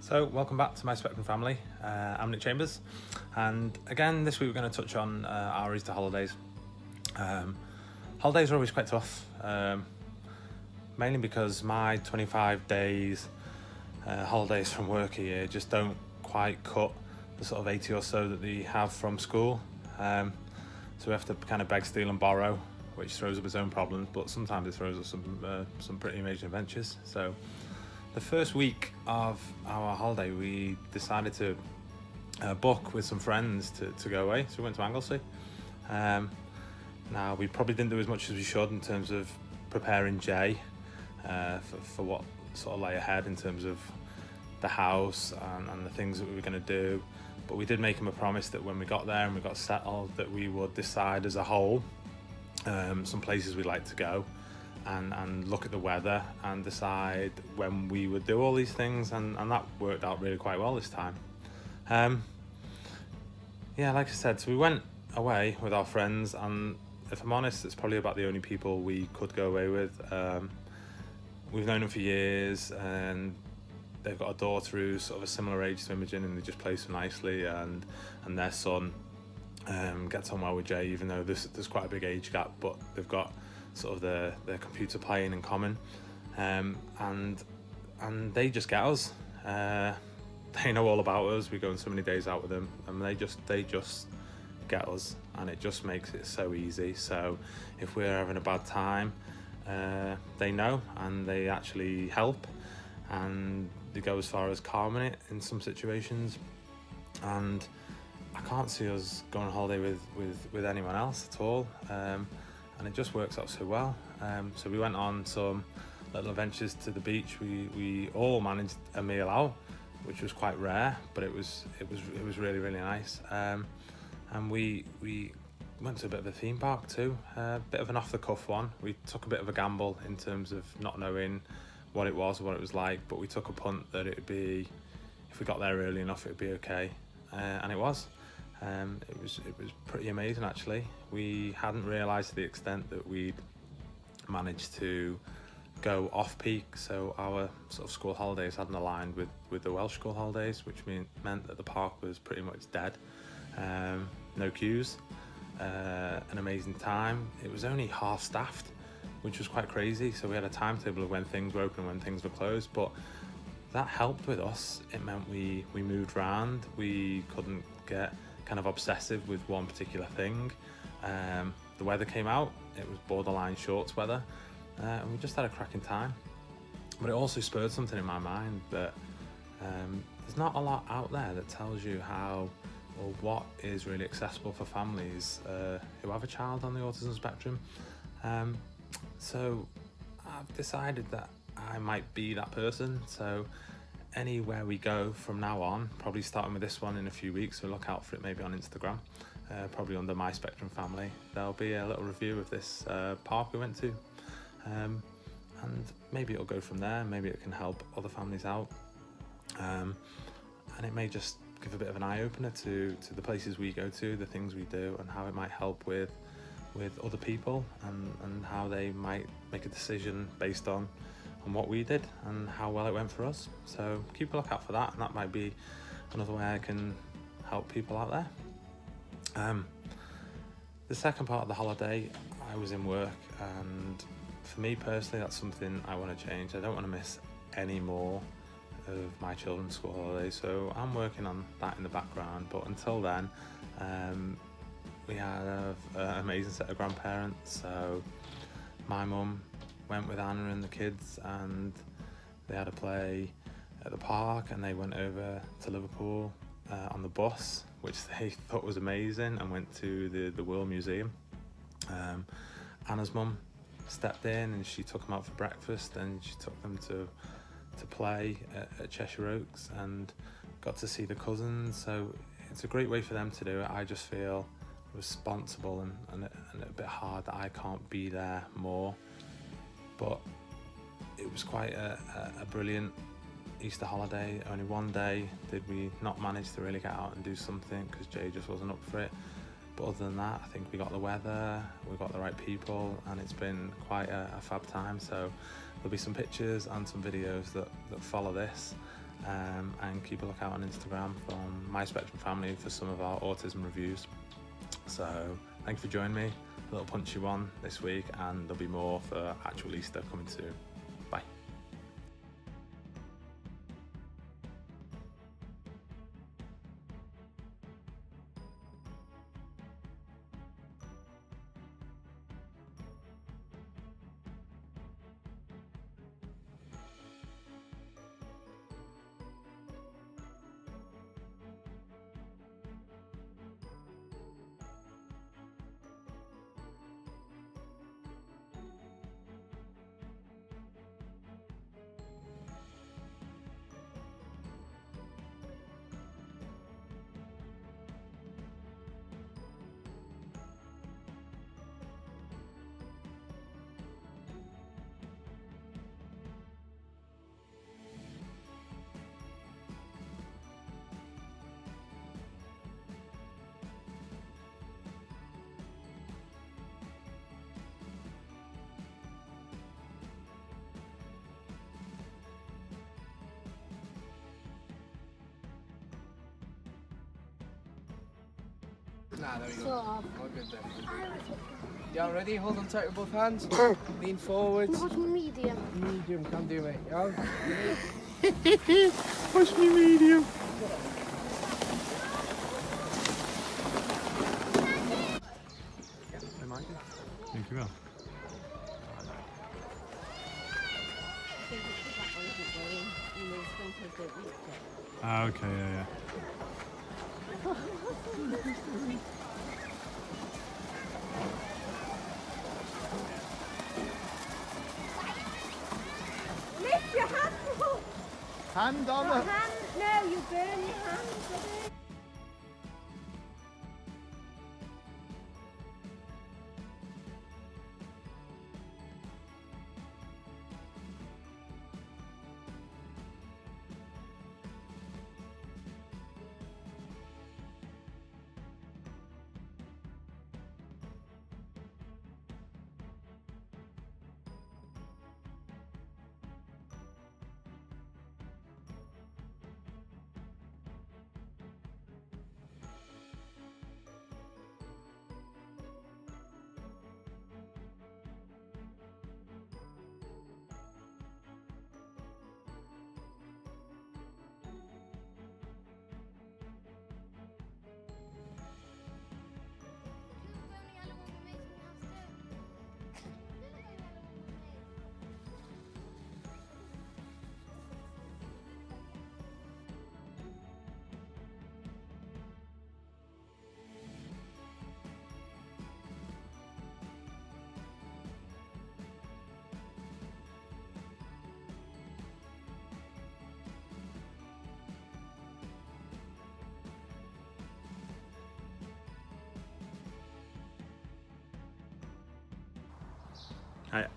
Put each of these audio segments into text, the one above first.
So welcome back to MySpectrumFamily. I'm Nick Chambers, and again this week we're going to touch on our Easter holidays. Holidays are always quite tough, mainly because my 25 days holidays from work a year just don't quite cut the sort of 80 or so that they have from school. So we have to kind of beg, steal and borrow, which throws up its own problems, but sometimes it throws up some pretty amazing adventures. So the first week of our holiday, we decided to book with some friends to go away. So we went to Anglesey. Now, we probably didn't do as much as we should in terms of preparing Jay for what sort of lay ahead in terms of the house and the things that we were going to do. But we did make him a promise that when we got there and we got settled, that we would decide as a whole some places we'd like to go. And look at the weather and decide when we would do all these things, and that worked out really quite well this time. Yeah, like I said, so we went away with our friends, and if I'm honest, it's probably about the only people we could go away with. We've known them for years, and they've got a daughter who's sort of a similar age to Imogen, and they just play so nicely, and their son gets on well with Jay, even though there's quite a big age gap, but they've got sort of their computer playing in common, and they just get us. They know all about us. We go on so many days out with them, and they just get us, and it just makes it so easy. So if we're having a bad time, they know, and they actually help, and they go as far as calming it in some situations. And I can't see us going on holiday with anyone else at all. And it just works out so well. So we went on some little adventures to the beach. We all managed a meal out, which was quite rare, but it was really, really nice. And we went to a bit of a theme park too, a bit of an off the cuff one. We took a bit of a gamble in terms of not knowing what it was or what it was like, but we took a punt that it'd be, if we got there early enough, it'd be okay, and it was. It was pretty amazing actually. We hadn't realised to the extent that we'd managed to go off peak, so our sort of school holidays hadn't aligned with the Welsh school holidays, which meant that the park was pretty much dead. No queues, an amazing time. It was only half staffed, which was quite crazy, so we had a timetable of when things were open and when things were closed, but that helped with us. It meant we moved around. We couldn't get kind of obsessive with one particular thing. The weather came out, it was borderline shorts weather, and we just had a cracking time. But it also spurred something in my mind that there's not a lot out there that tells you how or what is really accessible for families who have a child on the autism spectrum. So I've decided that I might be that person. So anywhere we go from now on, probably starting with this one in a few weeks, so look out for it maybe on Instagram, probably under MySpectrumFamily. There'll be a little review of this park we went to, and maybe it'll go from there. Maybe it can help other families out, and it may just give a bit of an eye-opener to the places we go to, the things we do, and how it might help with other people, and how they might make a decision based on what we did and how well it went for us. So keep a lookout for that, and that might be another way I can help people out there. The second part of the holiday, I was in work, and for me personally, that's something I want to change. I don't want to miss any more of my children's school holidays, so I'm working on that in the background. But until then, we have an amazing set of grandparents. So my mum went with Anna and the kids, and they had a play at the park, and they went over to Liverpool on the bus, which they thought was amazing, and went to the World Museum. Anna's mum stepped in and she took them out for breakfast, and she took them to play at Cheshire Oaks and got to see the cousins. So it's a great way for them to do it. I just feel responsible and a bit hard that I can't be there more. But it was quite a brilliant Easter holiday. Only one day did we not manage to really get out and do something because Jay just wasn't up for it. But other than that, I think we got the weather, we got the right people, and it's been quite a fab time. So there'll be some pictures and some videos that follow this. and keep a lookout on Instagram from MySpectrumFamily for some of our autism reviews. So thank you for joining me, a little punchy one this week, and there'll be more for actual Easter coming soon. Bye. Nah, there we go. All good then. Yeah, ready? Hold on tight with both hands. Lean forward. Push me medium. Medium, can do it. Yeah. Push me medium. Thank you. Okay, yeah. Lift your hand up. Hand on Your it. hand. No, you burn your hands. Hi.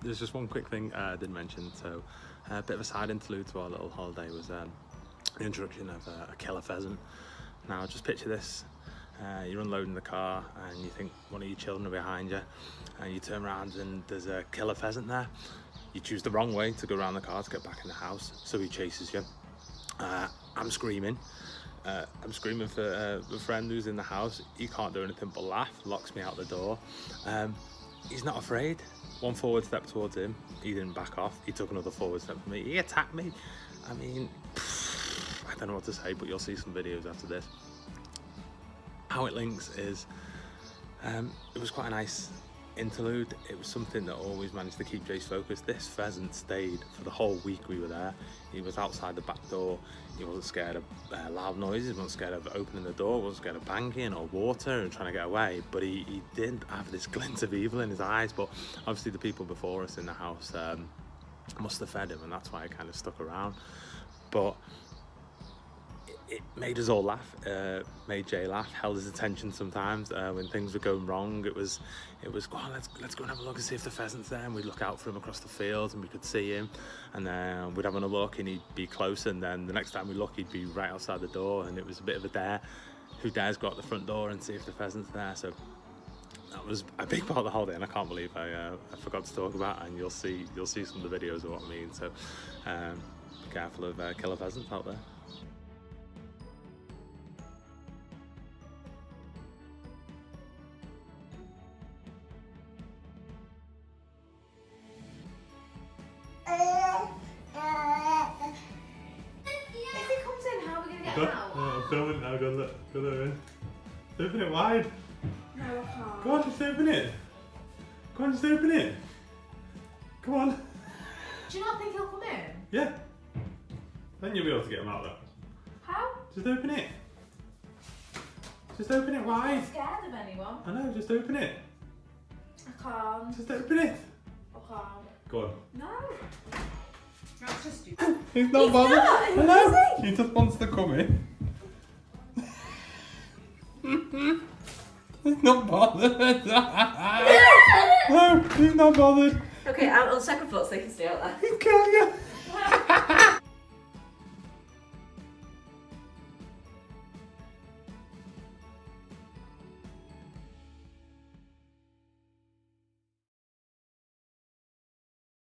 There's just one quick thing I didn't mention. So a bit of a side interlude to our little holiday was the introduction of a killer pheasant. Now just picture this. You're unloading the car and you think one of your children are behind you, and you turn around and there's a killer pheasant there. You choose the wrong way to go around the car to get back in the house, so he chases you. I'm screaming. I'm screaming for a friend who's in the house. He can't do anything but laugh, locks me out the door. He's not afraid. One forward step towards him, he didn't back off. He took another forward step for me. He attacked me. I mean, I don't know what to say, but you'll see some videos after this. How it links is, it was quite a nice interlude. It was something that always managed to keep Jace focused. This pheasant stayed for the whole week we were there. He was outside the back door. He wasn't scared of loud noises, wasn't scared of opening the door, wasn't scared of banging or water and trying to get away, but he did have this glint of evil in his eyes. But obviously the people before us in the house must have fed him, and that's why it kind of stuck around. But it made us all laugh, made Jay laugh, held his attention sometimes when things were going wrong. It was go on, let's go and have a look and see if the pheasant's there, and we'd look out for him across the fields and we could see him, and then we'd have another look and he'd be close, and then the next time we look he'd be right outside the door, and it was a bit of a dare. Who dares go out the front door and see if the pheasant's there? So that was a big part of the holiday, and I can't believe I forgot to talk about it, and you'll see some of the videos of what I mean. So be careful of killer pheasants out there. If he comes in, how are we going to get him out? I'm filming now, go look, go there. Open it wide. No, I can't. Go on, just open it. Go on, just open it. Come on. Do you not think he'll come in? Yeah. Then you'll be able to get him out though. How? Just open it. Just open it I'm wide. not scared of anyone. I know, just open it. I can't. Just open it. I can't. Go on. No. That's just stupid. He's not bothered. not, I know. is He just wants to come in. He's not bothered. No, he's not bothered. Okay, I'm on second foot so they can stay out there. He can't get